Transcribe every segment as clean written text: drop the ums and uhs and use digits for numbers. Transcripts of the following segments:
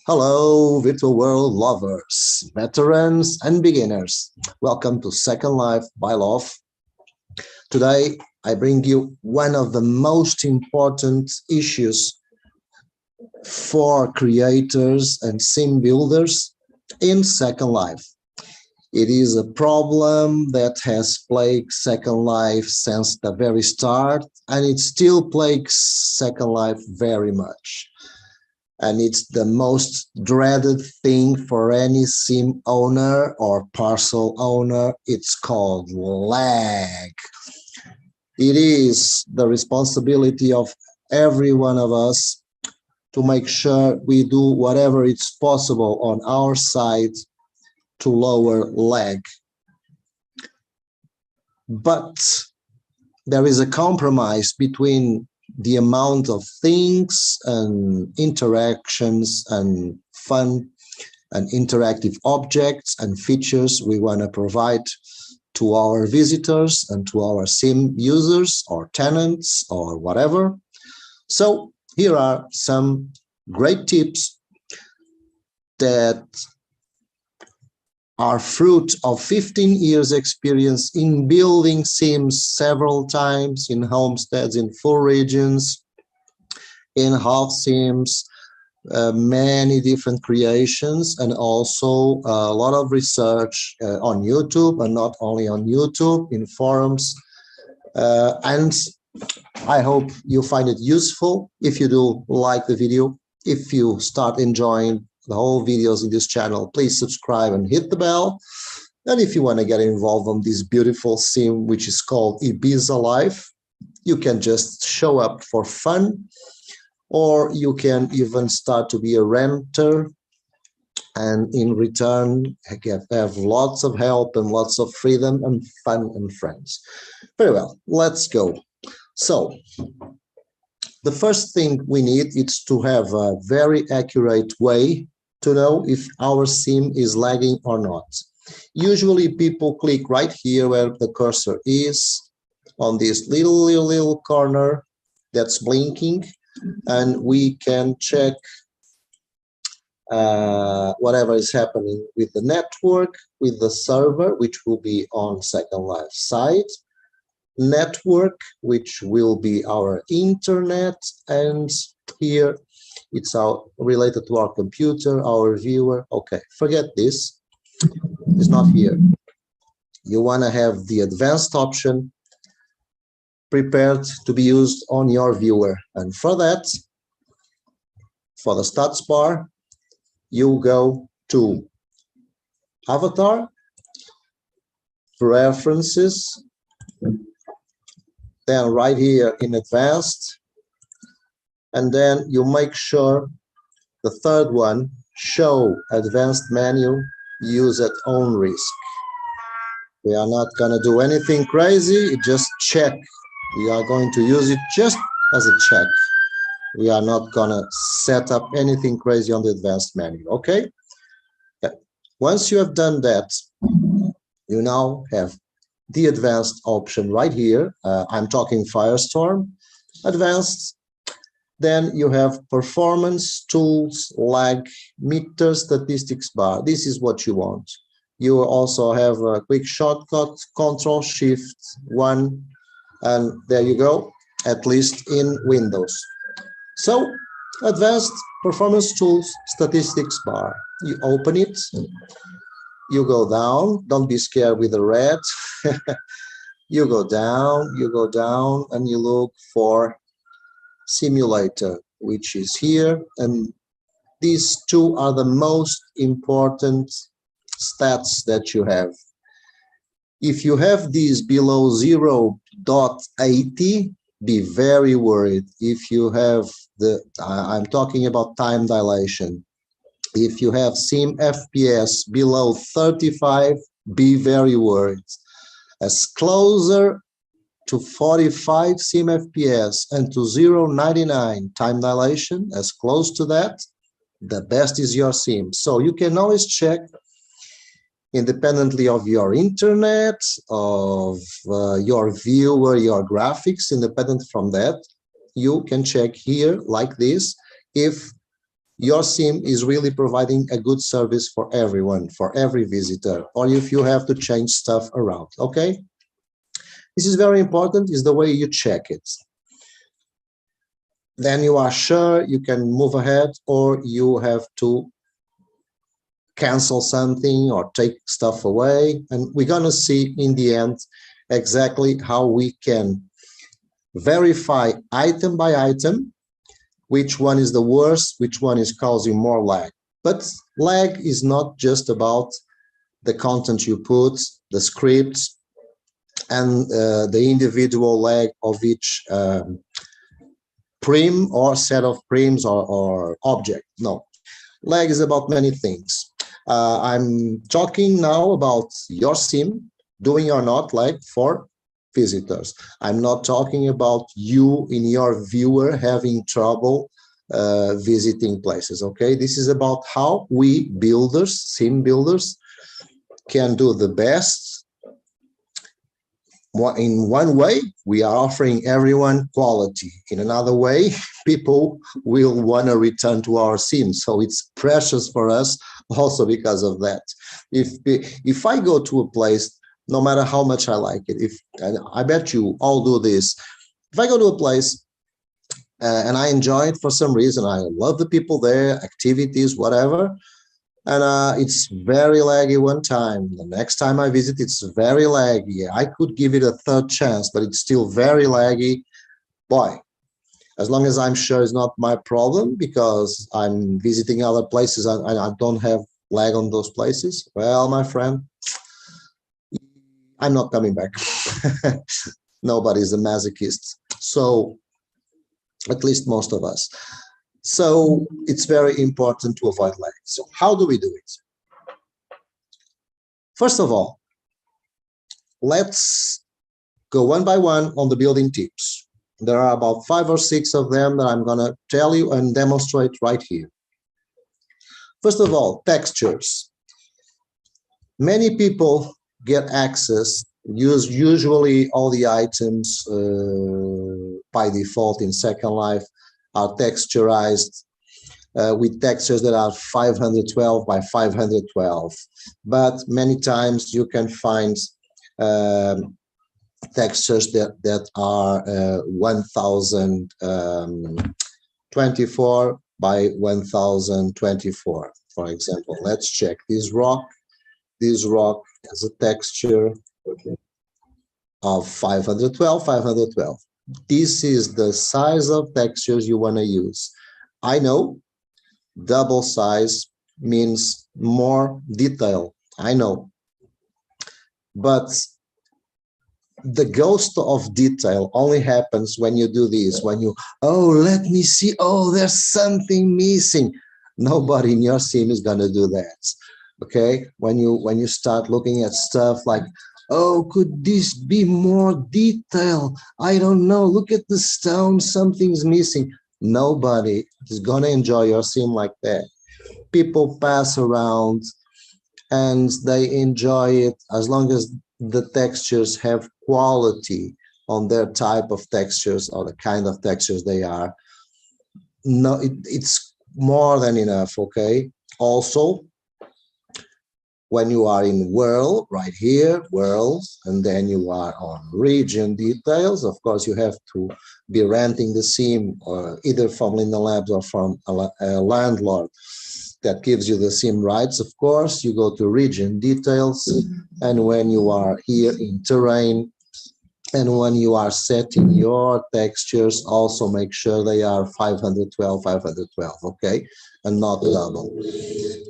Hello, virtual world lovers, veterans and beginners. Welcome to Second Life by Loff. Today, I bring you one of the most important issues for creators and sim builders in Second Life. It is a problem that has plagued Second Life since the very start, and it still plagues Second Life very much. And it's the most dreaded thing for any sim owner or parcel owner. It's called lag. It is the responsibility of every one of us to make sure we do whatever is possible on our side to lower lag. But there is a compromise between the amount of things and interactions and fun and interactive objects and features we want to provide to our visitors and to our sim users or tenants or whatever. So here are some great tips that are fruit of 15 years experience in building sims several times in homesteads, in full regions, in half sims, many different creations, and also a lot of research on YouTube, and not only on YouTube, in forums. And I hope you find it useful. If you do, like the video. If you start enjoying the whole videos in this channel, please subscribe and hit the bell. And if you want to get involved on this beautiful sim, which is called Ibiza Life, you can just show up for fun, or you can even start to be a renter, and in return have lots of help and lots of freedom and fun and friends. Very well, let's go. So the first thing we need is to have a very accurate way to know if our sim is lagging or not. Usually people click right here where the cursor is, on this little corner that's blinking, and we can check whatever is happening with the network, with the server, which will be on Second Life side, network, which will be our internet, and here it's related to our computer, our viewer. Okay, forget this, it's not here. You want to have the advanced option prepared to be used on your viewer, and for that, for the stats bar, you go to avatar, preferences, then right here in advanced, and then you make sure the third one, show advanced menu, use at own risk. We are not going to do anything crazy, just check. We are going to use it just as a check. We are not going to set up anything crazy on the advanced menu, okay? Yeah. Once you have done that, you now have the advanced option right here. I'm talking Firestorm, advanced. Then you have performance, tools, lag, meter, statistics bar. This is what you want. You also have a quick shortcut, Control-Shift-1, and there you go, at least in Windows. So, advanced performance tools, statistics bar. You open it, you go down, don't be scared with the red. you go down, and you look for simulator, which is here, and these two are the most important stats that you have. If you have these below 0.80, be very worried. If you have I'm talking about time dilation. If you have sim FPS below 35, be very worried. As closer to 45 sim FPS and to 0.99 time dilation, as close to that, the best is your sim. So you can always check independently of your internet, of your viewer, your graphics, independent from that, you can check here like this if your sim is really providing a good service for everyone, for every visitor, or if you have to change stuff around, okay? This is very important, is the way you check it. Then you are sure you can move ahead, or you have to cancel something or take stuff away. And we're going to see in the end exactly how we can verify item by item which one is the worst, which one is causing more lag. But lag is not just about the content you put, the scripts, and the individual lag of each prim or set of prims or object. No, lag is about many things. I'm talking now about your sim doing or not lag for visitors. I'm not talking about you in your viewer having trouble visiting places, okay? This is about how we builders, sim builders, can do the best. In one way, we are offering everyone quality. In another way, people will want to return to our sim. So it's precious for us also because of that. If I go to a place, no matter how much I like it, and I bet you all do this, if I go to a place and I enjoy it for some reason, I love the people there, activities, whatever, and it's very laggy one time. The next time I visit, it's very laggy. I could give it a third chance, but it's still very laggy. Boy, as long as I'm sure it's not my problem because I'm visiting other places and I don't have lag on those places, well, my friend, I'm not coming back. Nobody's a masochist. So, at least most of us. So it's very important to avoid lag. So how do we do it? First of all, let's go one by one on the building tips. There are about 5 or 6 of them that I'm gonna tell you and demonstrate right here. First of all, textures. Many people get access, usually all the items by default in Second Life are texturized with textures that are 512 by 512. But many times you can find textures that are 1024 by 1024. For example, let's check this rock. This rock has a texture of 512, 512. This is the size of textures you want to use. I know double size means more detail, I know. But the ghost of detail only happens when you do this, when you, oh, let me see, oh, there's something missing. Nobody in your sim is gonna do that. Okay, when you start looking at stuff like, oh, could this be more detail? I don't know, look at the stone, something's missing. Nobody is gonna enjoy your sim like that. People pass around and they enjoy it as long as the textures have quality on their type of textures or the kind of textures they are. No, it's more than enough, okay? Also, when you are in world, right here, worlds, and then you are on region details, of course, you have to be renting the sim either from Linda Labs or from a landlord that gives you the sim rights. Of course, you go to region details, and when you are here in terrain, and when you are setting your textures, also make sure they are 512, 512, okay? And not double.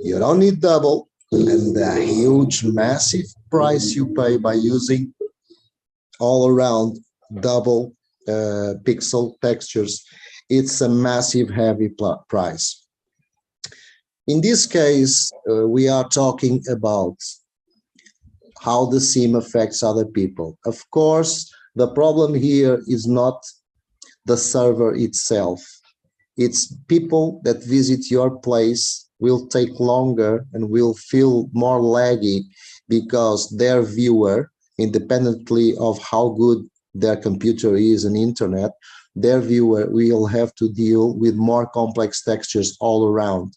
You don't need double. And the huge, massive price you pay by using all around double pixel textures, it's a massive, heavy price. In this case, we are talking about how the sim affects other people. Of course, the problem here is not the server itself. It's people that visit your place will take longer and will feel more laggy because their viewer, independently of how good their computer is and internet, their viewer will have to deal with more complex textures all around.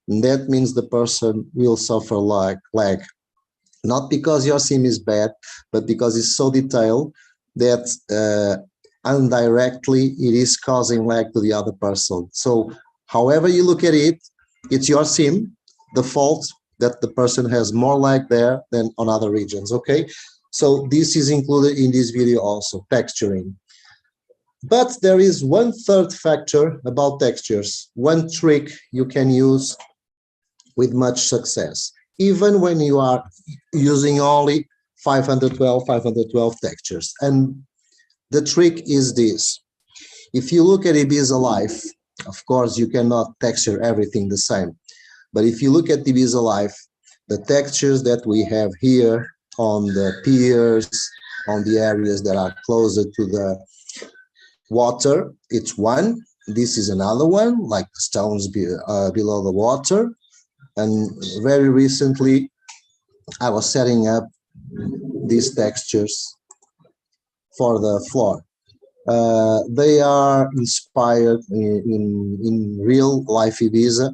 And that means the person will suffer lag. Not because your sim is bad, but because it's so detailed that indirectly it is causing lag to the other person. So however you look at it, it's your sim, the fault that the person has more lag there than on other regions, okay? So this is included in this video also, texturing. But there is one third factor about textures, one trick you can use with much success, even when you are using only 512 textures. And the trick is this. If you look at Ibiza Life, of course, you cannot texture everything the same. But if you look at Ibiza Life, the textures that we have here on the piers, on the areas that are closer to the water, it's one. This is another one, like the stones below the water. And very recently, I was setting up these textures for the floor. They are inspired in real life Ibiza.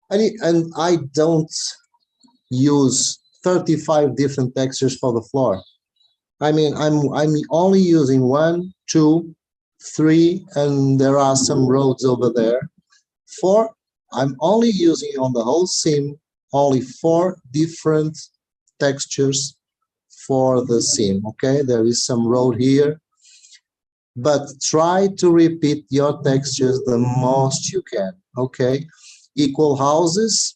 And I don't use 35 different textures for the floor. I mean, I'm only using 1, 2, 3, and there are some roads over there. 4, I'm only using on the whole sim only 4 different textures for the sim. Okay, there is some road here, but try to repeat your textures the most you can. Okay, equal houses.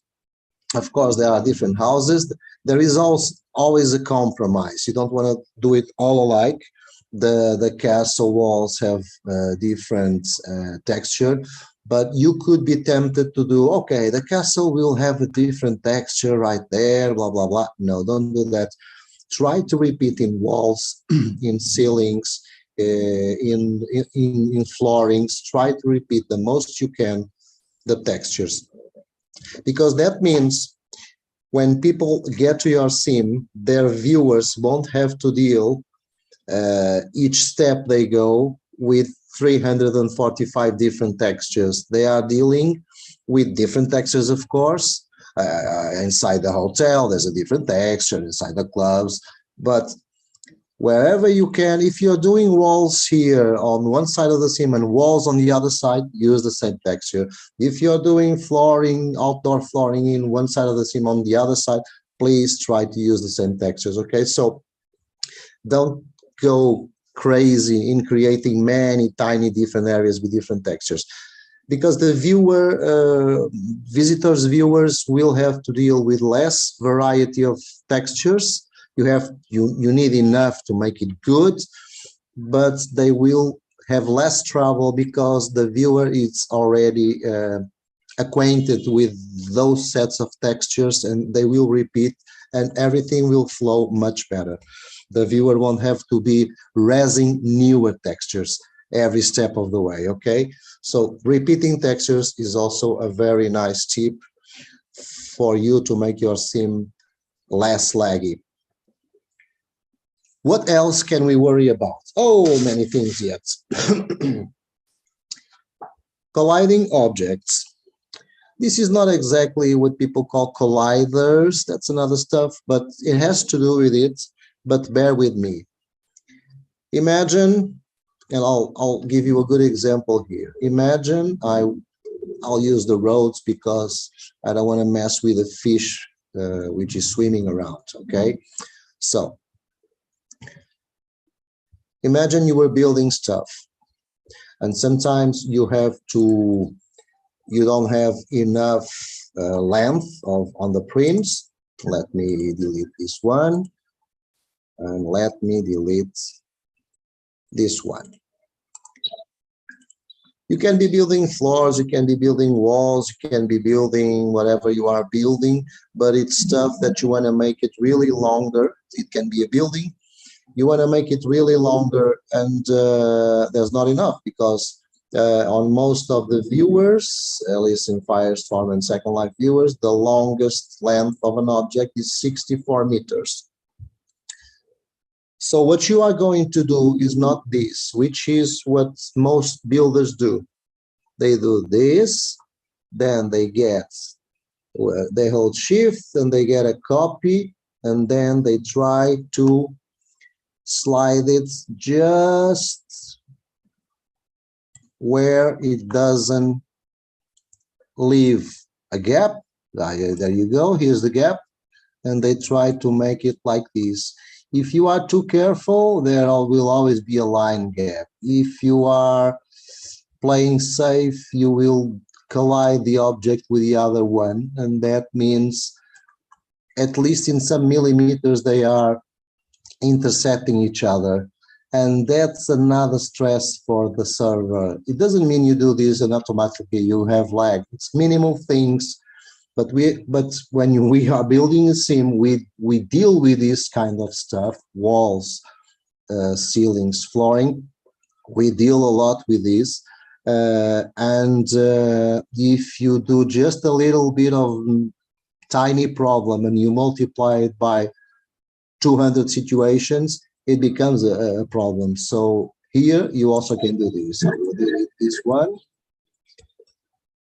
Of course, there are different houses. There is also always a compromise. You don't want to do it all alike. The castle walls have different texture, but you could be tempted to do, okay, the castle will have a different texture right there, blah, blah, blah. No, don't do that. Try to repeat in walls, in ceilings, in floorings. Try to repeat the most you can the textures, because that means when people get to your sim, their viewers won't have to deal each step they go with 345 different textures. They are dealing with different textures, of course. Inside the hotel, there's a different texture, inside the clubs, but wherever you can, if you're doing walls here on one side of the sim and walls on the other side, use the same texture. If you're doing flooring, outdoor flooring in one side of the sim on the other side, please try to use the same textures, okay? So don't go crazy in creating many tiny different areas with different textures, because the viewers will have to deal with less variety of textures. You need enough to make it good, but they will have less trouble because the viewer is already acquainted with those sets of textures, and they will repeat, and everything will flow much better. The viewer won't have to be raising newer textures every step of the way, okay? So repeating textures is also a very nice tip for you to make your sim less laggy. What else can we worry about? Oh, many things yet. Colliding objects. This is not exactly what people call colliders. That's another stuff, but it has to do with it. But bear with me. Imagine, and I'll give you a good example here. Imagine I'll use the roads because I don't want to mess with the fish which is swimming around, okay? So imagine you were building stuff, and sometimes you don't have enough length on the prims. Let me delete this one, and let me delete this one. You can be building floors, you can be building walls, you can be building whatever you are building, but it's stuff that you want to make it really longer. It can be a building. You want to make it really longer, and there's not enough, because on most of the viewers, at least in Firestorm and Second Life viewers, the longest length of an object is 64 meters. So what you are going to do is not this, which is what most builders do. They do this, then they hold shift and they get a copy, and then they try to slide it just where it doesn't leave a gap. There you go, here's the gap, and they try to make it like this. If you are too careful, there will always be a line gap. If you are playing safe, you will collide the object with the other one, and that means at least in some millimeters they are intersecting each other, and that's another stress for the server. It doesn't mean you do this and automatically you have lag. It's minimal things, but when we are building a sim, we deal with this kind of stuff: walls, ceilings, flooring. We deal a lot with this, and if you do just a little bit of tiny problem and you multiply it by 200 situations, it becomes a problem. So here you also can do this. I will delete this one.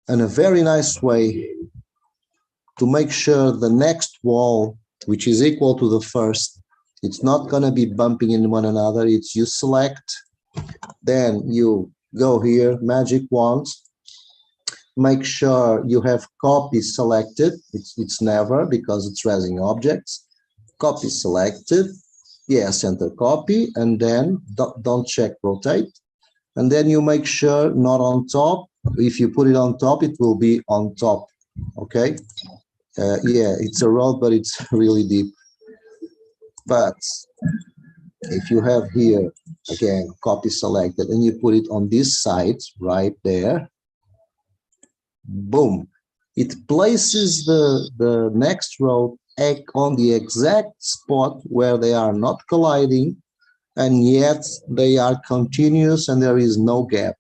And a very nice way to make sure the next wall, which is equal to the first, it's not going to be bumping into one another. It's you select, then you go here, magic wand, make sure you have copy selected. It's never, because it's raising objects. Copy selected, yes, enter copy, and then don't check rotate, and then you make sure not on top. If you put it on top, it will be on top. Okay, yeah, it's a road, but it's really deep. But if you have here again copy selected and you put it on this side right there, boom, it places the next row on the exact spot where they are not colliding, and yet they are continuous and there is no gap.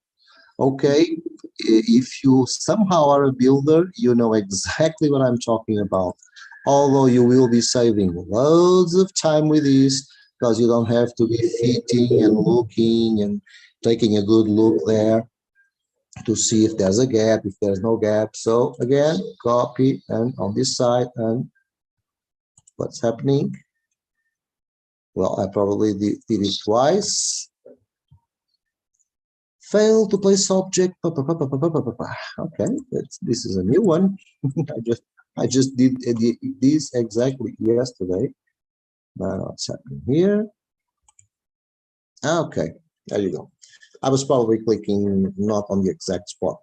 Okay, if you somehow are a builder, you know exactly what I'm talking about. Although you will be saving loads of time with this, because you don't have to be fitting and looking and taking a good look there to see if there's a gap, if there's no gap. So again, copy, and on this side, and what's happening? Well, I probably did it twice. Fail to place object. Okay, this is a new one. I just did this exactly yesterday. Now what's happening here? Okay, there you go. I was probably clicking not on the exact spot.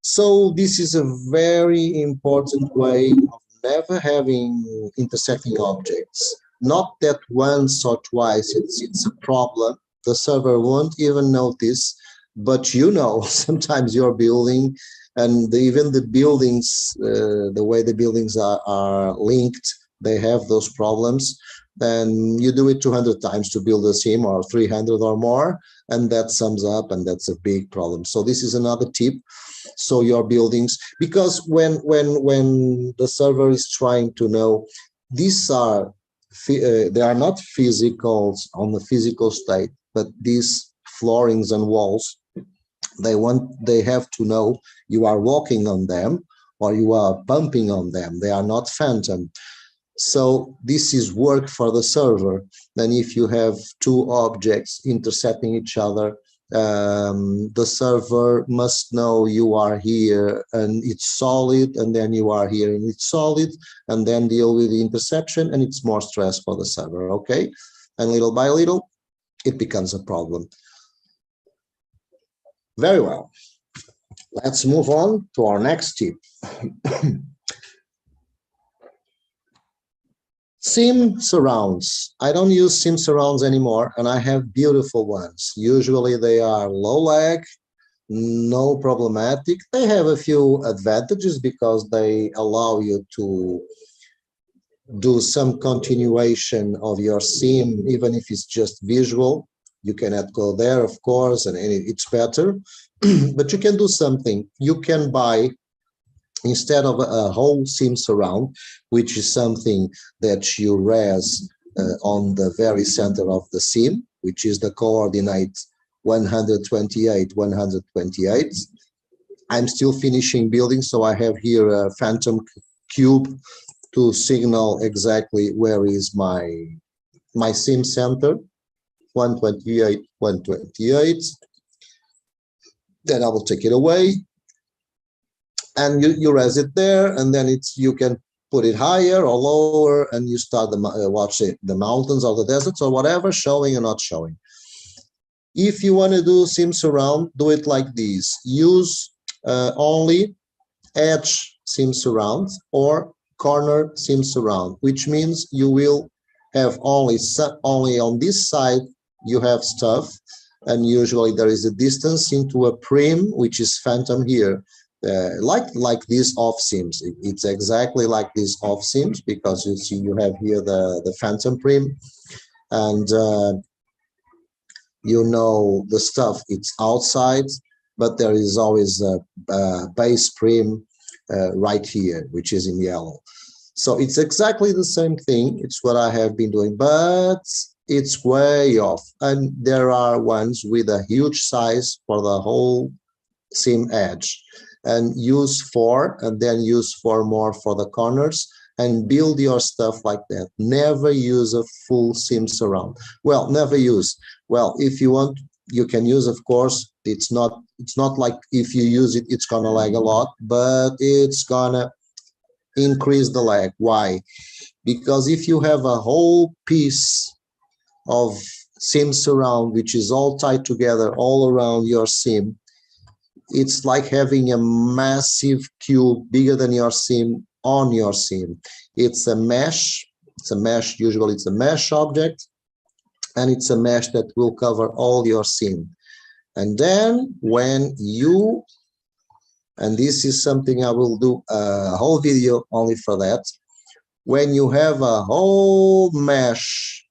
So this is a very important way of never having intersecting objects. Not that once or twice it's a problem. The server won't even notice, but you know, sometimes you're building, and even the buildings, the way the buildings are linked, they have those problems. Then you do it 200 times to build a sim, or 300 or more, and that sums up, and that's a big problem. So this is another tip. So your buildings, because when the server is trying to know, these are they are not physicals on the physical state, but these floorings and walls, they have to know you are walking on them or you are bumping on them. They are not phantom. So this is work for the server. Then if you have two objects intersecting each other, the server must know you are here and it's solid, and then you are here and it's solid, and then deal with the intersection, and it's more stress for the server. Okay, and little by little it becomes a problem. Very well, let's move on to our next tip. Sim surrounds. I don't use sim surrounds anymore, and I have beautiful ones. Usually they are low lag, no problematic. They have a few advantages because they allow you to do some continuation of your sim, even if it's just visual. You cannot go there, of course, and it's better. But you can do something. You can buy, instead of a whole sim surround, which is something that you res on the very center of the seam, which is the coordinate 128, 128. I'm still finishing building, so I have here a phantom cube to signal exactly where is my seam center, 128, 128. Then I will take it away, and you raise it there, and then you can put it higher or lower, and you start watch it, the mountains or the deserts or whatever, showing or not showing. If you want to do seam surround, do it like this. Use only edge seam surround or corner seam surround, which means you will have only on this side you have stuff, and usually there is a distance into a prim, which is phantom here, like these off seams. It's exactly like these off seams, because you see you have here the phantom prim, and you know the stuff it's outside, but there is always a base prim right here, which is in yellow. So it's exactly the same thing. It's what I have been doing, but it's way off. And there are ones with a huge size for the whole seam edge, and use 4 and then use 4 more for the corners, and build your stuff like that. Never use a full seam surround. Well, never use. Well, if you want, you can use, of course. It's not like if you use it, it's gonna lag a lot, but it's gonna increase the lag. Why? Because if you have a whole piece of seam surround, which is all tied together all around your seam, it's like having a massive cube bigger than your seam on your seam. It's a mesh. Usually it's a mesh object, and it's a mesh that will cover all your seam. And then when you, and this is something I will do a whole video only for that, when you have a whole mesh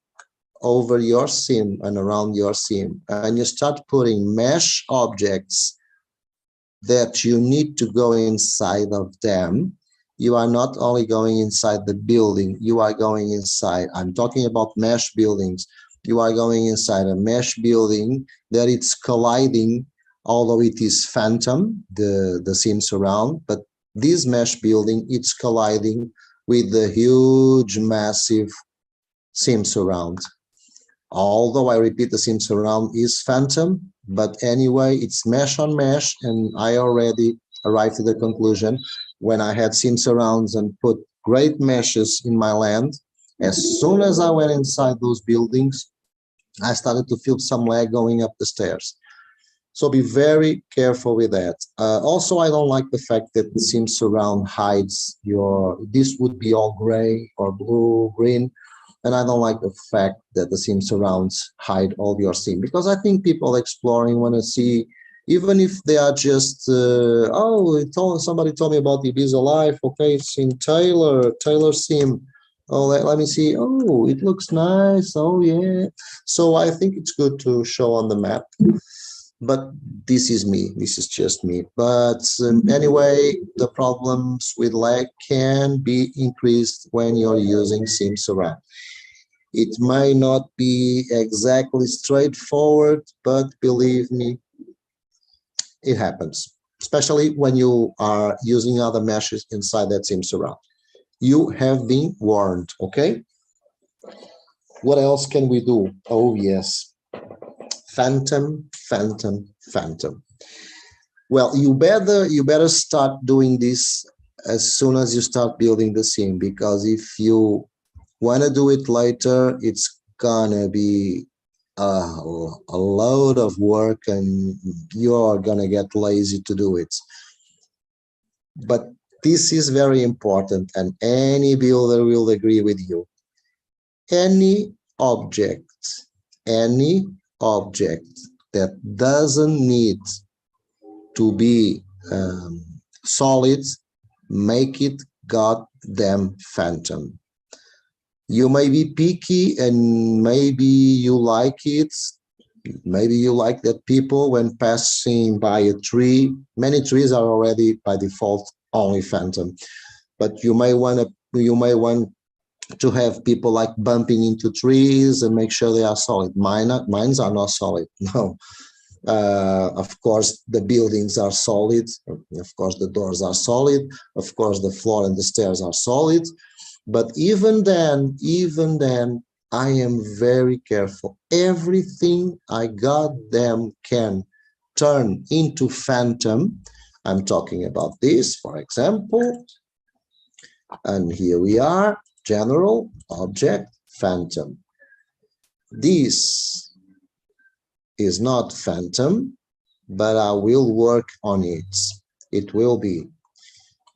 over your seam and around your seam, and you start putting mesh objects that you need to go inside of them, you are not only going inside the building, you are going inside, I'm talking about mesh buildings, you are going inside a mesh building that it's colliding, although it is phantom, the seam surround, but this mesh building, it's colliding with the huge, massive seam surround. Although I repeat, the seam surround is phantom, but anyway, it's mesh on mesh, and I already arrived to the conclusion when I had seam surrounds and put great meshes in my land. As soon as I went inside those buildings, I started to feel some lag going up the stairs. So be very careful with that. Also, I don't like the fact that the seam surround hides this would be all gray or blue, green. And I don't like the fact that the seam surrounds hide all your seam, because I think people exploring want to see, even if they are just, somebody told me about Ibiza Life. Okay, it's in Taylor seam. Oh, let me see. Oh, it looks nice. Oh, yeah. So I think it's good to show on the map. But this is me. This is just me. But anyway, the problems with lag can be increased when you're using seam surround. It may not be exactly straightforward, but believe me, it happens, especially when you are using other meshes inside that seam surround. You have been warned, okay? What else can we do? Oh, yes. Phantom. Well, you better start doing this as soon as you start building the seam, because if you want to do it later, it's gonna be a load of work, and you're gonna get lazy to do it. But this is very important, and any builder will agree with you. Any object that doesn't need to be solid, make it goddamn phantom. You may be picky, and maybe you like it. Maybe you like that people, when passing by a tree, many trees are already by default only phantom, but you may want to have people like bumping into trees and make sure they are solid. Mines are not solid. No. Of course, the buildings are solid. Of course, the doors are solid. Of course, the floor and the stairs are solid. But even then, I am very careful. Everything I got them can turn into phantom. I'm talking about this, for example. And here we are, general, object, phantom. This is not phantom, but I will work on it. It will be.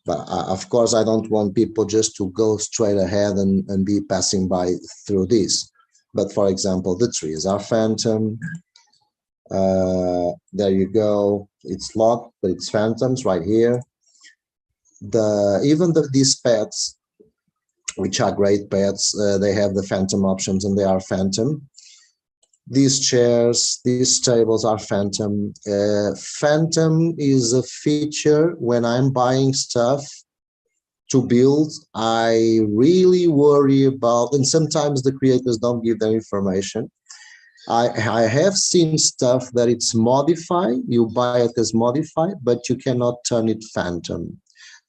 But of course, I don't want people just to go straight ahead and be passing by through this. But for example, the trees are phantom. There you go. It's locked, but it's phantoms right here. Even these pets, which are great pets, they have the phantom options and they are phantom. These chairs, these tables are phantom. Phantom is a feature when I'm buying stuff to build. I really worry about, and sometimes the creators don't give their information. I have seen stuff that it's modified. You buy it as modified, but you cannot turn it phantom.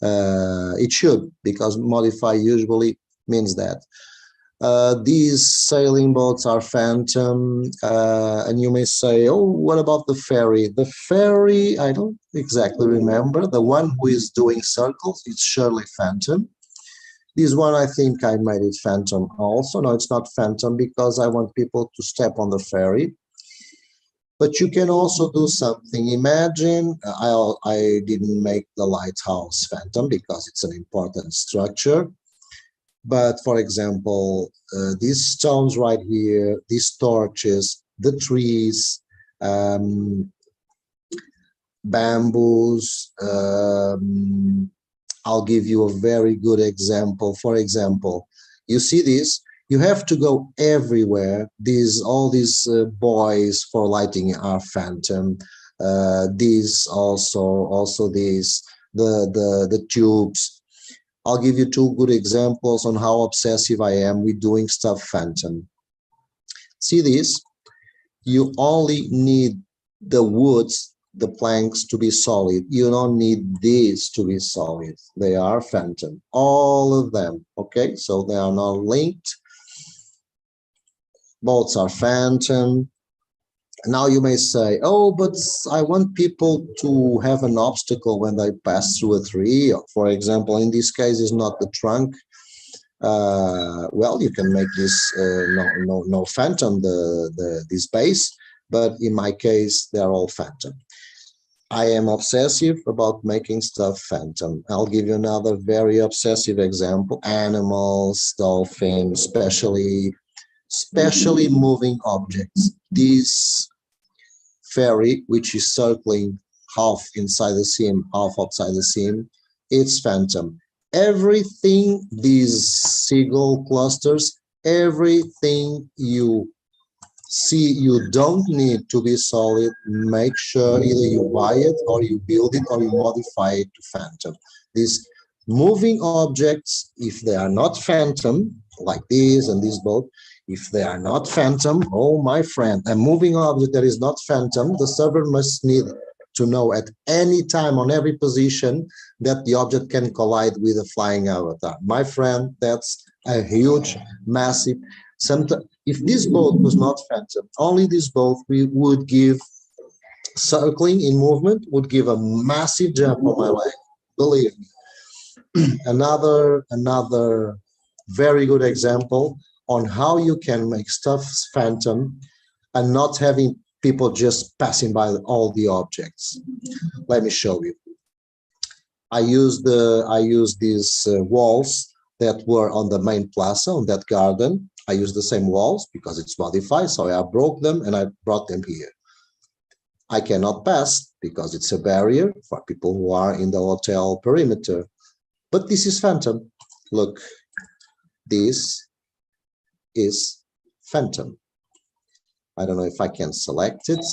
It should, because modify usually means that. These sailing boats are phantom, and you may say, oh, what about the ferry? The ferry, I don't exactly remember. The one who is doing circles, it's surely phantom. This one, I think I made it phantom also. No, it's not phantom because I want people to step on the ferry. But you can also do something. Imagine, I didn't make the lighthouse phantom because it's an important structure. But for example, these stones right here, these torches, the trees, bamboos, I'll give you a very good example. For example, you see this, you have to go everywhere. All these buoys for lighting are phantom. These also these, the tubes. I'll give you two good examples on how obsessive I am with doing stuff phantom. See this? You only need the woods, the planks to be solid. You don't need these to be solid. They are phantom, all of them, okay? So they are not linked. Both are phantom. Now you may say, oh, but I want people to have an obstacle when they pass through a tree. For example, in this case, is not the trunk. Well, you can make this no phantom, this base, but in my case, they're all phantom. I am obsessive about making stuff phantom. I'll give you another very obsessive example. Animals, dolphins, especially moving objects. This ferry, which is circling half inside the seam, half outside the seam, it's phantom. Everything, these seagull clusters, everything you see, you don't need to be solid. Make sure either you buy it or you build it or you modify it to phantom. These moving objects, if they are not phantom, like this and this boat, if they are not phantom, oh my friend, a moving object that is not phantom, the server must need to know at any time on every position that the object can collide with a flying avatar. My friend, that's a huge, massive. If this boat was not phantom, only this boat we would give circling in movement, would give a massive jump on my leg. Believe me. Another very good example on how you can make stuff phantom and not having people just passing by all the objects. Let me show you. I used these walls that were on the main plaza, on that garden. I used the same walls because it's modified, so I broke them and I brought them here. I cannot pass because it's a barrier for people who are in the hotel perimeter. But this is phantom. Look, this is phantom. I don't know if I can select it,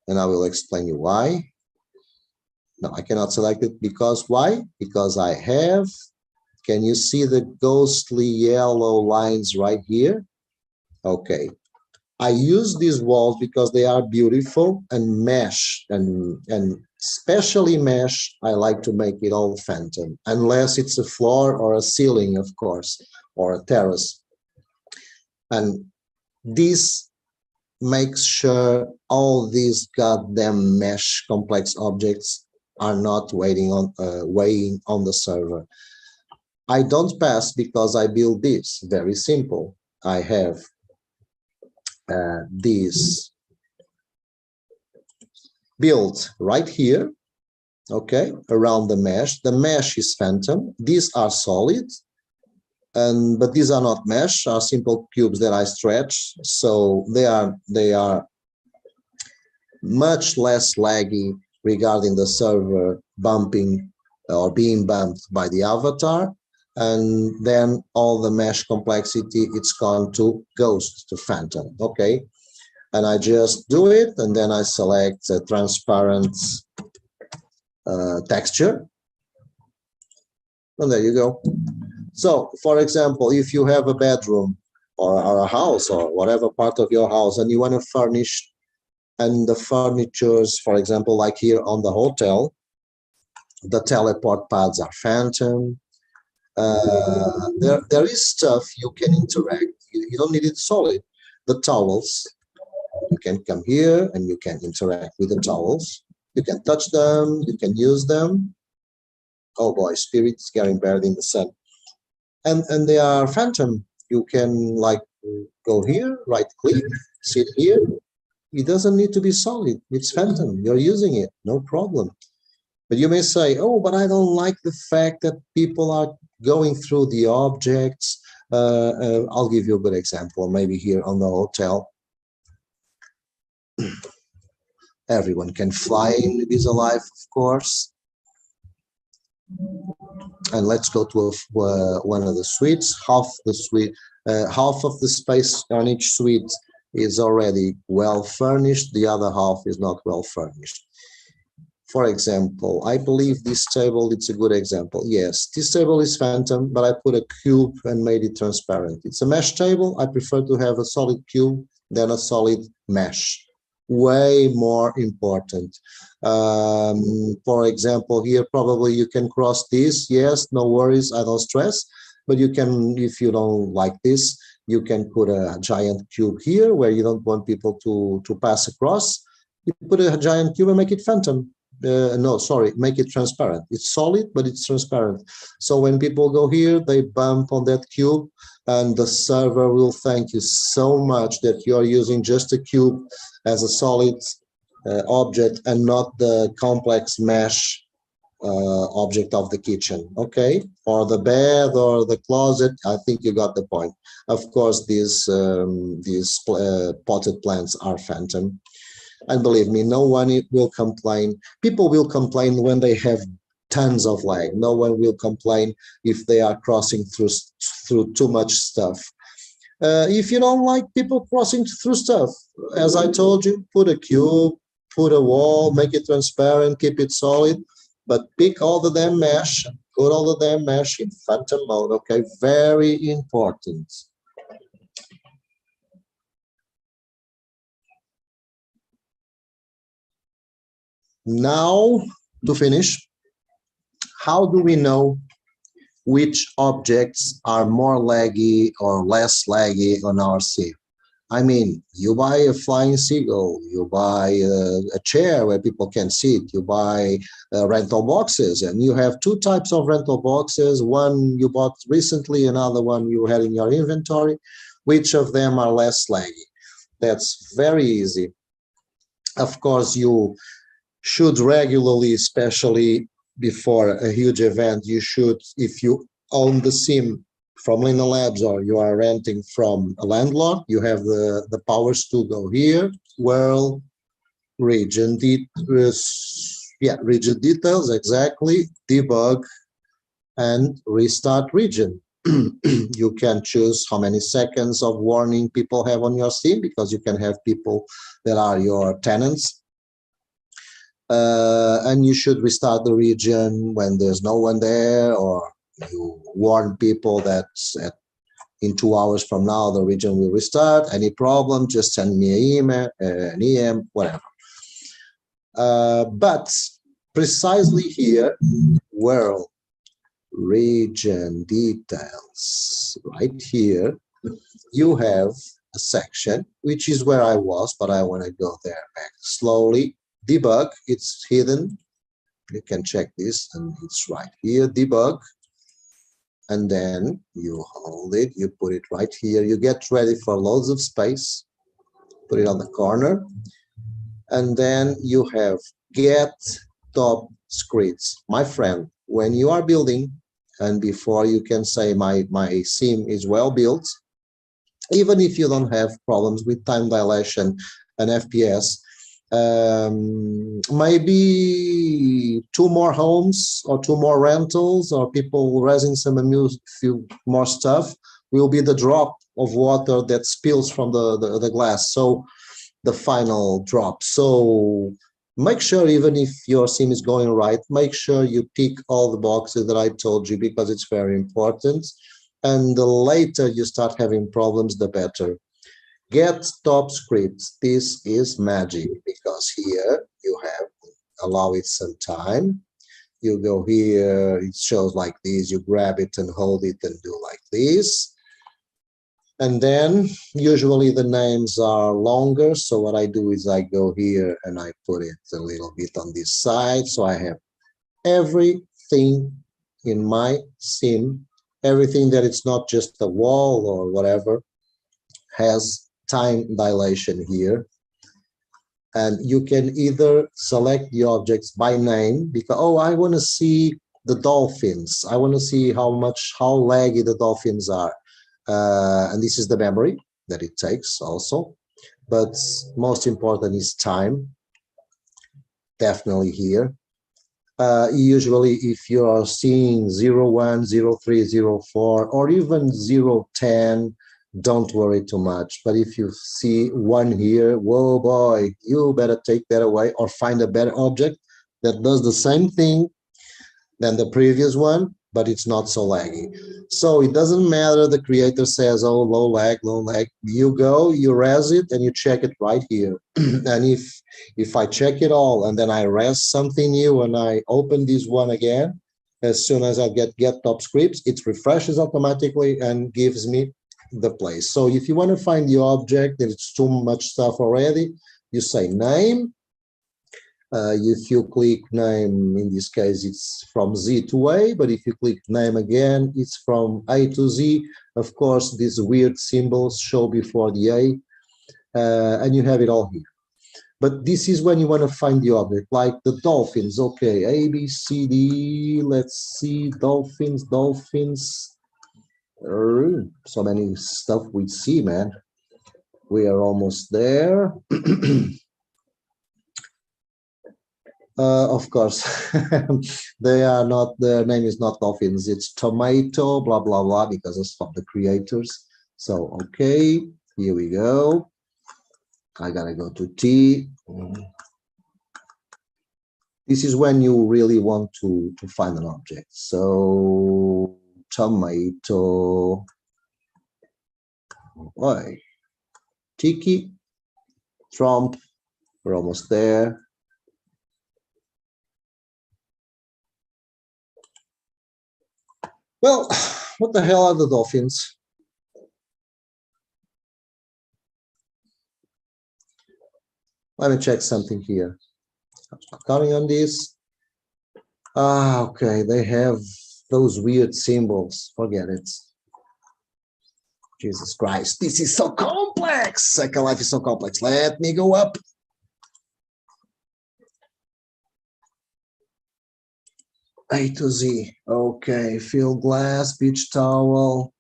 and I will explain you why. No, I cannot select it because why? Because I have Can you see the ghostly yellow lines right here? Okay. I use these walls because they are beautiful and mesh, and especially mesh, I like to make it all phantom, unless it's a floor or a ceiling, of course, or a terrace. And this makes sure all these goddamn mesh complex objects are not weighing on the server. I don't pass because I build this. Very simple. I have this built right here, okay, around the mesh. The mesh is phantom. These are solid, but these are not mesh, are simple cubes that I stretch. So they are much less laggy regarding the server bumping or being bumped by the avatar. And then all the mesh complexity, it's gone to ghost, to phantom, okay? And I just do it, and then I select a transparent texture. And there you go. So, for example, if you have a bedroom or a house or whatever part of your house, and you want to furnish, and the furnitures, for example, like here on the hotel, the teleport pads are phantom. There is stuff you can interact. You don't need it solid. The towels, you can come here and you can interact with the towels. You can touch them, you can use them. Oh boy, spirits getting buried in the sun. And they are phantom. You can like go here, right click, sit here. It doesn't need to be solid. It's phantom. You're using it, no problem. But you may say, oh, but I don't like the fact that people are going through the objects. I'll give you a good example, maybe here on the hotel. Everyone can fly in Ibiza Life, of course. And let's go to one of the suites. Half of the space on each suite is already well furnished. The other half is not well furnished. For example, I believe this table, it's a good example. Yes, this table is phantom, but I put a cube and made it transparent. It's a mesh table. I prefer to have a solid cube than a solid mesh. Way more important. For example, here probably you can cross this. Yes, no worries, I don't stress. But you can, if you don't like this, you can put a giant cube here where you don't want people to pass across. You put a giant cube and make it phantom. No, sorry, make it transparent. It's solid, but it's transparent. So when people go here, they bump on that cube, and the server will thank you so much that you're using just a cube as a solid object and not the complex mesh object of the kitchen, okay? Or the bed or the closet. I think you got the point. Of course, these potted plants are phantom. And believe me, no one will complain. People will complain when they have tons of lag. No one will complain if they are crossing through too much stuff. If you don't like people crossing through stuff, as I told you, put a cube, put a wall, make it transparent, keep it solid, but pick all the damn mesh, put all the damn mesh in phantom mode, okay? Very important. Now, to finish, how do we know which objects are more laggy or less laggy on our sim? I mean, you buy a flying seagull, you buy a chair where people can sit, you buy rental boxes, and you have two types of rental boxes. One you bought recently, another one you had in your inventory. Which of them are less laggy? That's very easy. Of course, you should regularly, especially before a huge event, you should, if you own the sim from Lina Labs or you are renting from a landlord, you have the powers to go here, world, region details, exactly, debug, and restart region. You can choose how many seconds of warning people have on your sim, because you can have people that are your tenants. And you should restart the region when there's no one there, or you warn people that in 2 hours from now, the region will restart. Any problem, just send me an email, an EM, whatever. But precisely here, world region details, right here, you have a section, which is where I was, but I want to go there back slowly. Debug, it's hidden. You can check this, and it's right here, debug. And then you hold it, you put it right here. You get ready for loads of space. Put it on the corner. And then you have get top scripts. My friend, when you are building, and before you can say my sim is well built, even if you don't have problems with time dilation and FPS, maybe 2 more homes or 2 more rentals or people raising some few more stuff will be the drop of water that spills from the glass. So the final drop. So make sure, even if your sim is going right, make sure you tick all the boxes that I told you, because it's very important. And the later you start having problems, the better. Get top scripts. This is magic, because here you have, allow it some time. You go here, it shows like this, you grab it and hold it and do like this. And then usually the names are longer. So what I do is I go here and I put it a little bit on this side. So I have everything in my sim, everything that it's not just a wall or whatever, has time dilation here. And you can either select the objects by name, because, oh, I want to see the dolphins. I want to see how laggy the dolphins are. And this is the memory that it takes also. But most important is time, definitely here. Usually if you are seeing 01, 03, 04, or even 010, don't worry too much. But if you see one here, whoa boy, you better take that away or find a better object that does the same thing than the previous one, but it's not so laggy. So it doesn't matter, the creator says, oh, low lag. You go, you res it, and you check it right here. And if I check it all and then I res something new and I open this one again, as soon as I get top scripts, it refreshes automatically and gives me the place. So if you want to find the object that it's too much stuff already, you say name. If you click name, in this case, it's from Z to A, but if you click name again, it's from A to Z. Of course, these weird symbols show before the A, and you have it all here. But this is when you want to find the object, like the dolphins. Okay, A, B, C, D, let's see, dolphins. So many stuff we see, man. We are almost there. Of course, they are not, their name is not dolphins, it's tomato, blah, blah, blah, because it's from the creators. So, okay, here we go. I gotta go to T. This is when you really want to find an object. So, tomato, Tiki, Trump, we're almost there. Well, what the hell are the dolphins? Let me check something here. I'm not counting on this. Okay, they have those weird symbols. Forget it. Jesus Christ, this is so complex. Second Life is so complex. Let me go up. A to Z. Okay, field glass, beach towel.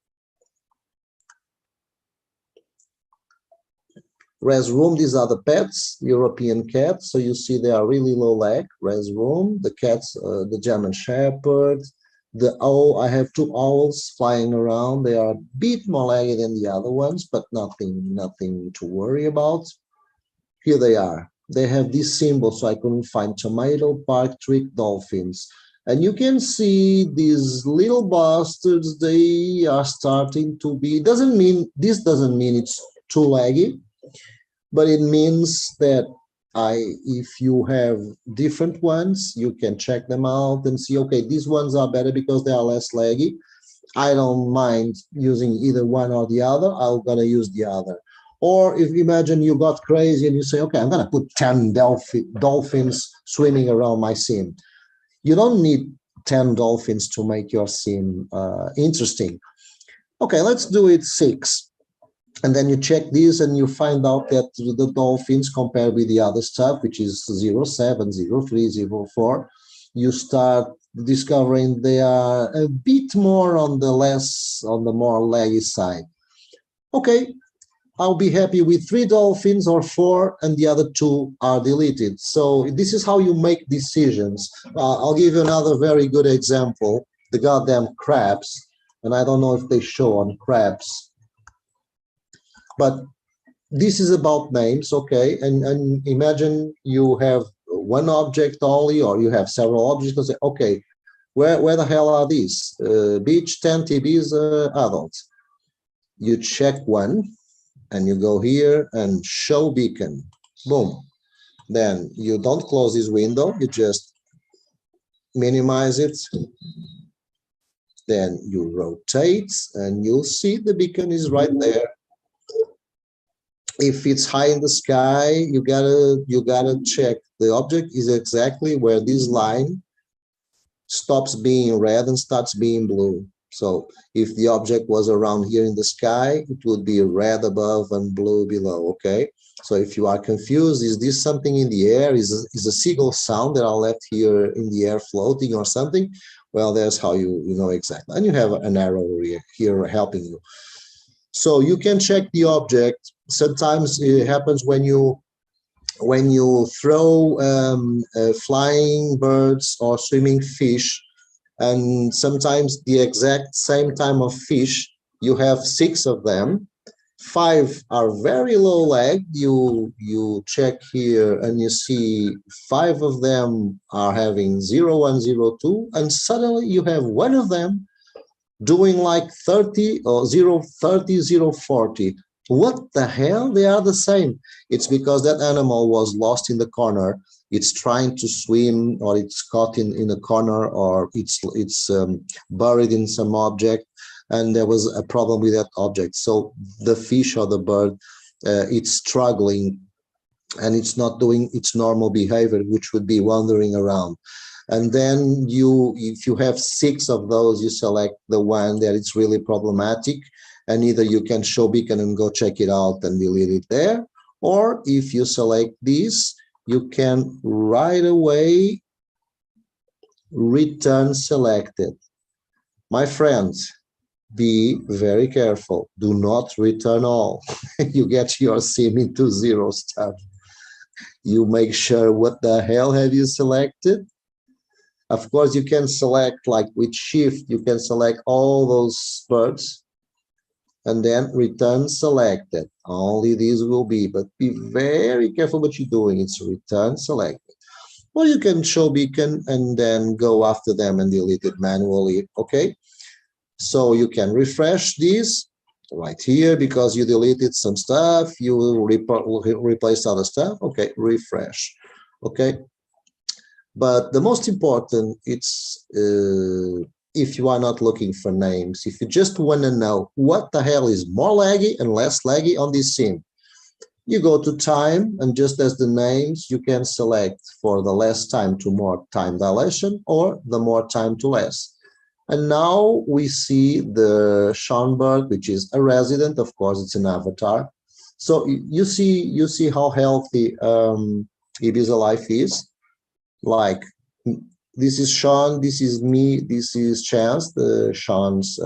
Res room, these are the pets, European cats. So you see they are really low lag. Res room, the cats, the German Shepherd, the owl. I have 2 owls flying around. They are a bit more laggy than the other ones, but nothing to worry about. Here they are. They have this symbol, so I couldn't find tomato, park, trick, dolphins. And you can see these little bastards, they are starting to be, this doesn't mean it's too laggy, but it means that if you have different ones, you can check them out and see, okay, these ones are better because they are less laggy. I don't mind using either one or the other. I'm gonna use the other. Or if imagine you got crazy and you say, okay, I'm gonna put 10 dolphins swimming around my sim. You don't need 10 dolphins to make your sim interesting. Okay, let's do it 6. And then you check this and you find out that the dolphins compared with the other stuff, which is 0.7, 0.3, 0.4, you start discovering they are a bit more on the more laggy side. Okay, I'll be happy with 3 dolphins or 4, and the other 2 are deleted. So this is how you make decisions. I'll give you another very good example, the goddamn crabs. And I don't know if they show on crabs, but this is about names, okay? And imagine you have one object only, or you have several objects, and say, okay, where the hell are these? Beach, 10 TBs, adults. You check one, and you go here and show beacon. Boom. Then you don't close this window, you just minimize it. Then you rotate, and you'll see the beacon is right there. If it's high in the sky, you gotta check the object is exactly where this line stops being red and starts being blue. So if the object was around here in the sky, it would be red above and blue below, okay? So if you are confused, is this something in the air? Is a seagull sound that I left here in the air floating or something? Well, that's how you know exactly. And you have an arrow here helping you. So you can check the object. Sometimes it happens when you throw flying birds or swimming fish, and sometimes the exact same time of fish, you have 6 of them. 5 are very low lag. You check here and you see 5 of them are having 0, 1, 0, 2, and suddenly you have one of them doing like 30 or 0, 30, 0, 40. What the hell? They are the same. It's because that animal was lost in the corner. It's trying to swim, or it's caught in a corner, or it's buried in some object, and there was a problem with that object. So the fish or the bird, it's struggling, and it's not doing its normal behavior, which would be wandering around. And then if you have 6 of those, you select the one that is really problematic, and either you can show beacon and go check it out and delete it there, or if you select this, you can right away return selected. My friends, be very careful. Do not return all. You get your sim into 0 stuff. You make sure what the hell have you selected. Of course, you can select, like with shift, you can select all those birds and then return selected. Only these will be, but be very careful what you're doing. It's return selected. Or you can show beacon and then go after them and delete it manually, okay? So you can refresh this right here because you deleted some stuff, you will replace other stuff, okay, refresh, okay? But the most important, it's if you are not looking for names, if you just want to know what the hell is more laggy and less laggy on this sim, you go to time, and just as the names, you can select for the less time to more time dilation, or the more time to less. And now we see the Schoenberg, which is a resident. Of course, it's an avatar. So you see how healthy Ibiza life is. Like, this is Sean, this is me, this is Chance, Sean's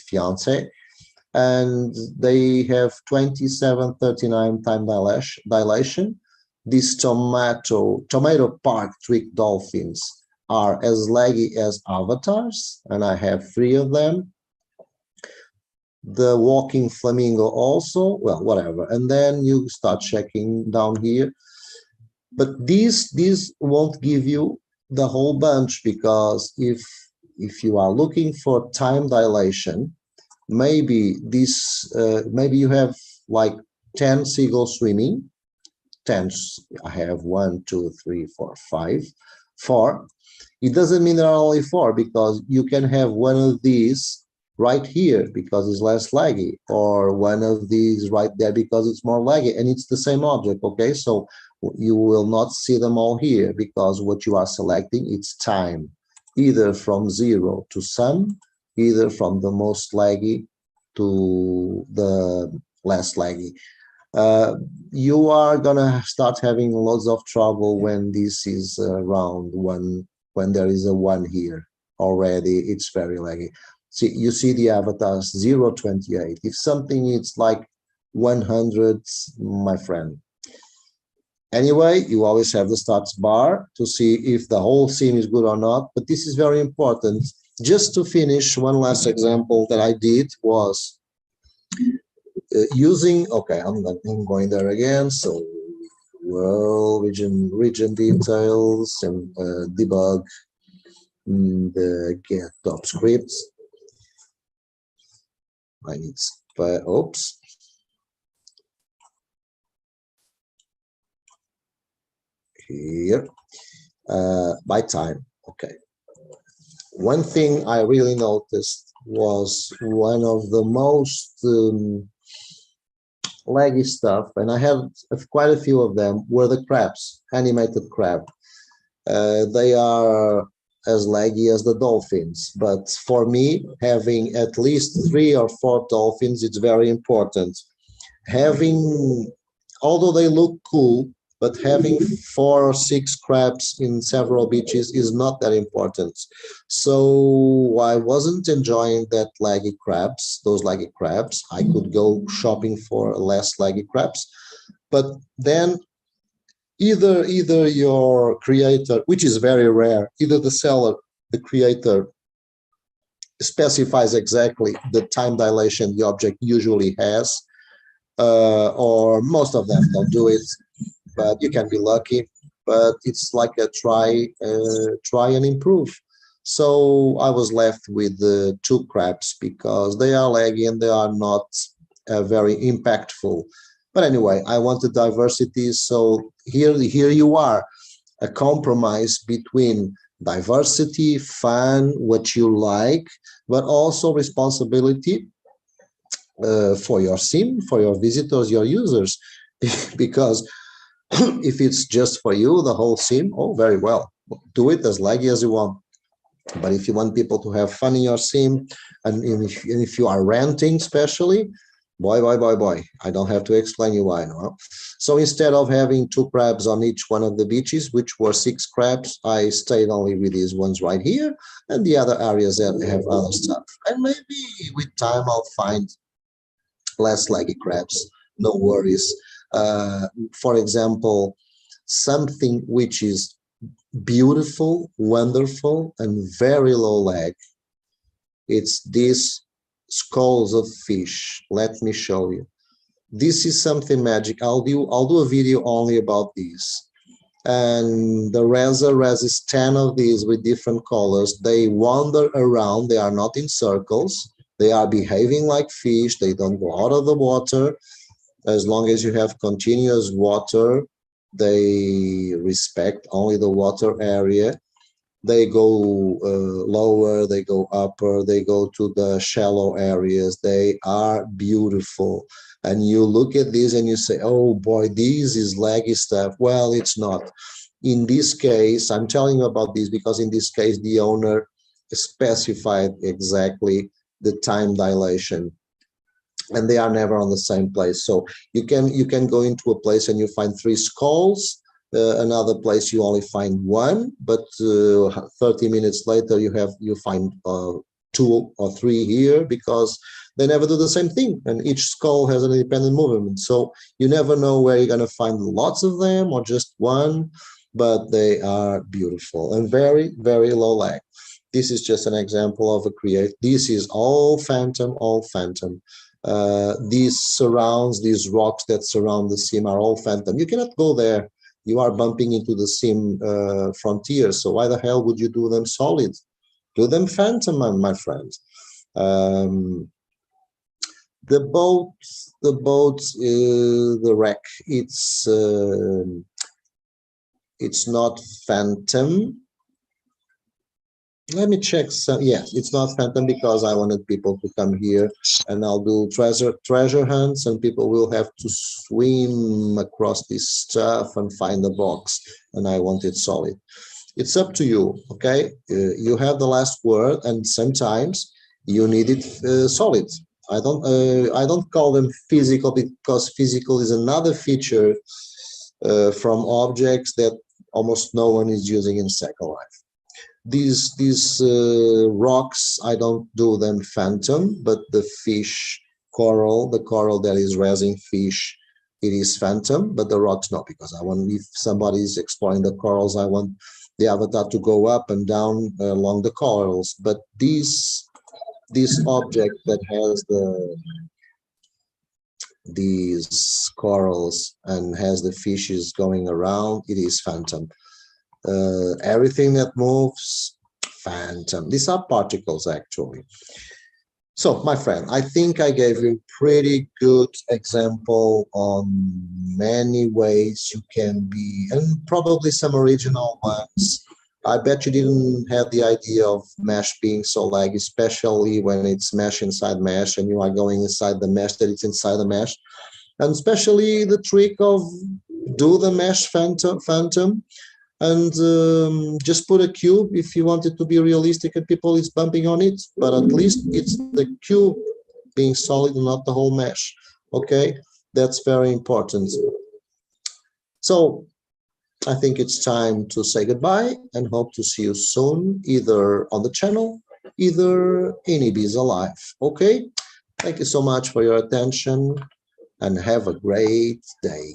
fiance, and they have 27:39 time dilation. These tomato park trick dolphins are as laggy as avatars, and I have 3 of them. The walking flamingo also, well, whatever. And then you start checking down here. But these won't give you the whole bunch, because if you are looking for time dilation, maybe this maybe you have like 10 seagulls swimming. 10, I have 1, 2, 3, 4, 5, 4. It doesn't mean there are only 4, because you can have one of these right here because it's less laggy, or one of these right there because it's more laggy, and it's the same object. Okay, so you will not see them all here, because what you are selecting, it's time, either from 0 to some, either from the most laggy to the less laggy. You are gonna start having lots of trouble when this is around 1, when there is a 1 here already. It's very laggy. See, you see the avatars 028. If something is like 100, my friend. Anyway, you always have the stats bar to see if the whole scene is good or not, but this is very important. Just to finish, one last example that I did was using, okay, I'm going there again. So, well, region details and debug the get top scripts. I need, oops. Here, by time. Okay. One thing I really noticed was one of the most laggy stuff, and I have quite a few of them, were the crabs, animated crab. They are as laggy as the dolphins, but for me, having at least 3 or 4 dolphins, it's very important. Having, although they look cool, but having 4 or 6 crabs in several beaches is not that important. So I wasn't enjoying that laggy crabs, those laggy crabs. I could go shopping for less laggy crabs. But then either your creator, which is very rare, either the seller, the creator, specifies exactly the time dilation the object usually has, or most of them don't do it, but you can be lucky. But it's like a try and improve. So I was left with the 2 crabs because they are laggy and they are not very impactful. But anyway, I wanted diversity, so here you are, a compromise between diversity, fun, what you like, but also responsibility for your sim, for your visitors, your users, because if it's just for you, the whole sim, oh, very well, do it as laggy as you want. But if you want people to have fun in your sim, and if you are renting especially, boy, I don't have to explain you why. No? So instead of having 2 crabs on each one of the beaches, which were 6 crabs, I stayed only with these ones right here, and the other areas that have other stuff. And maybe with time I'll find less laggy crabs, no worries. For example, something which is beautiful, wonderful, and very low lag. It's these skulls of fish. Let me show you. This is something magic. I'll do a video only about these. And the res is 10 of these with different colors. They wander around. They are not in circles. They are behaving like fish. They don't go out of the water. As long as you have continuous water, they respect only the water area. They go lower, they go upper, they go to the shallow areas. They are beautiful. And you look at this and you say, oh boy, this is laggy stuff. Well, it's not. In this case, I'm telling you about this because in this case, the owner specified exactly the time dilation, and they are never on the same place. So you can go into a place and you find 3 skulls, another place you only find 1, but 30 minutes later you find 2 or 3 here, because they never do the same thing, and each skull has an independent movement. So you never know where you're going to find lots of them or just 1, but they are beautiful and very, very low lag. This is just an example of a create. This is all phantom. These surrounds, these rocks that surround the sim are all phantom. You cannot go there You are bumping into the same frontier. So why the hell would you do them solid? Do them phantom, my friend. The boat, the wreck. It's not phantom. Let me check some. Yes, it's not phantom because I wanted people to come here, and I'll do treasure hunts, and people will have to swim across this stuff and find the box, and I want it solid. It's up to you, okay? You have the last word, and sometimes you need it solid. I don't call them physical because physical is another feature from objects that almost no one is using in Second Life. These rocks, I don't do them phantom, but the fish coral, the coral that is raising fish, it is phantom, but the rocks not, because I want, if somebody is exploring the corals, I want the avatar to go up and down along the corals. But this object that has these corals and has the fishes going around, it is phantom. Everything that moves, phantom. These are particles, actually. So, my friend, I think I gave you a pretty good example on many ways you can be, and probably some original ones. I bet you didn't have the idea of mesh being so laggy, especially when it's mesh inside mesh and you are going inside the mesh that it's inside the mesh. And especially the trick of do the mesh phantom and just put a cube if you want it to be realistic and people is bumping on it, but at least it's the cube being solid and not the whole mesh. Okay, that's very important. So I think it's time to say goodbye and hope to see you soon, either on the channel, either in Ibiza Live. Okay, thank you so much for your attention and have a great day.